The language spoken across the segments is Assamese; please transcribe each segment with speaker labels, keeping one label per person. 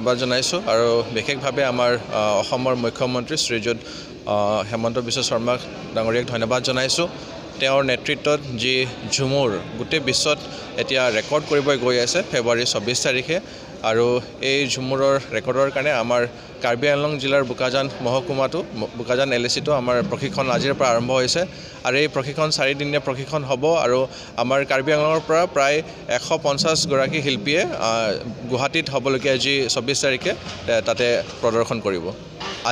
Speaker 1: ধন্যবাদ জনাইছোঁ আৰু বিশেষভাৱে আমাৰ অসমৰ মুখ্যমন্ত্ৰী শ্ৰীযুত হেমন্ত বিশ্ব শৰ্মা ডাঙৰীয়াক ধন্যবাদ জনাইছোঁ। তেওঁৰ নেতৃত্বত যি ঝুমুৰ গোটেই বিশ্বত এতিয়া ৰেকৰ্ড কৰিব গৈ আছে ফেব্ৰুৱাৰী 24 তাৰিখে আৰু এই ঝুমুৰৰ ৰেকৰ্ডৰ কাৰণে আমাৰ কাৰ্বি আংলং জিলাৰ বোকাজান LACটো আমাৰ প্ৰশিক্ষণ আজিৰ পৰা আৰম্ভ হৈছে আৰু এই প্ৰশিক্ষণ 4 দিনীয়া প্ৰশিক্ষণ হ'ব আৰু আমাৰ কাৰ্বি আংলঙৰ পৰা প্ৰায় 150 গৰাকী শিল্পীয়ে গুৱাহাটীত হ'বলগীয়া যি 24 তাৰিখে তাতে প্ৰদৰ্শন কৰিব।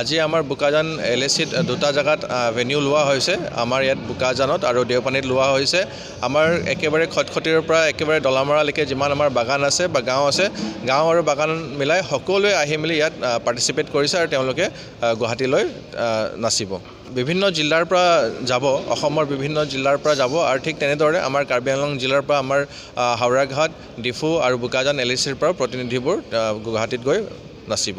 Speaker 1: আজি আমাৰ বোকাজান LACত দুটা জায়গাত ভেনিউ লোৱা হৈছে। আমাৰ ইয়াত বোকাজানত আৰু দেওপানীত লোৱা হৈছে। আমাৰ একেবাৰে খটখটিৰ পৰা একেবাৰে দলামৰালৈকে যিমান আমাৰ বাগান আছে বা গাঁও আছে, গাঁও আৰু বাগান মিলাই সকলোৱে আহি মেলি ইয়াত পাৰ্টিচিপেট কৰিছে আৰু তেওঁলোকে গুৱাহাটীলৈ নাচিব। বিভিন্ন জিলাৰ পৰা যাব, অসমৰ বিভিন্ন জিলাৰ পৰা যাব আৰু ঠিক তেনেদৰে আমাৰ কাৰ্বি আংলং জিলাৰ পৰা আমাৰ হাওৰাঘাট, ডিফু আৰু বোকাজান LACৰ পৰা প্ৰতিনিধিবোৰ গুৱাহাটীত গৈ নাচিব।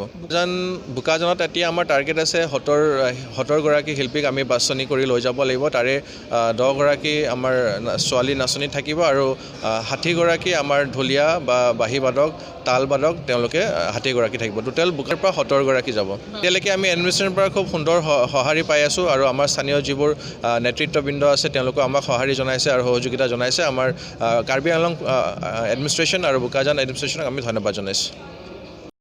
Speaker 1: বোকাজানত এতিয়া আমাৰ টাৰ্গেট আছে 70 গৰাকী শিল্পীক আমি বাছনি কৰি লৈ যাব লাগিব। তাৰে 10 গৰাকী আমাৰ ছোৱালী নাচনী থাকিব আৰু 60 গৰাকী আমাৰ ঢুলীয়া বা বাঁহী বাদক, তাল বাদক, তেওঁলোকে 60 গৰাকী থাকিব। টোটেল বোকাৰ পৰা 70 গৰাকী যাব। এতিয়ালৈকে আমি এডমিনিষ্ট্ৰেশ্যনৰ পৰা খুব সুন্দৰ সঁহাৰি পাই আছোঁ আৰু আমাৰ স্থানীয় যিবোৰ নেতৃত্ববৃন্দ আছে তেওঁলোকে আমাক সঁহাৰি জনাইছে আৰু সহযোগিতা জনাইছে। আমাৰ কাৰ্বি আংলং এডমিনিষ্ট্ৰেশ্যন আৰু বোকাজান এডমিনিষ্ট্ৰেশ্যনক আমি ধন্যবাদ জনাইছোঁ।